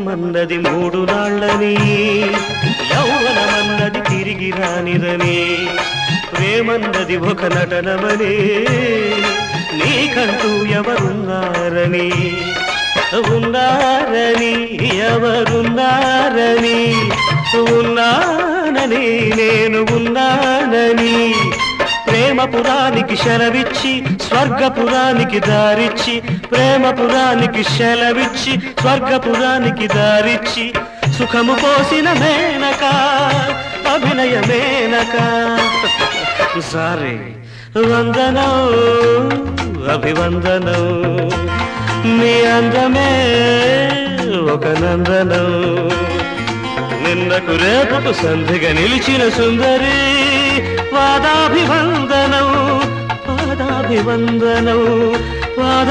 జీవితమన్నది 3 నాళ్ళని, యౌవనమన్నది తిరిగి రానిదని, ప్రేమన్నది ఒక నటనమని, నీకంటూ ఎవరున్నారని, ఉన్నారని ఎవరున్నారని, ఉన్నానని నేను ఉన్నానని, ప్రేమపురానికి శలవిచ్చి స్వర్గపురానికి దారిచ్చి, ప్రేమపురానికి శలవిచ్చి స్వర్గపురానికి దారిచ్చి, సుఖము పోసిన మేనక అభినయ మేనక. సారీ వందనం అభివందనం, నీ అందమే ఒక నందనం, నిన్నకు రేపకు సంధిగా నిలిచిన సుందరి, పాదాభివందనం పాదాభివందనం.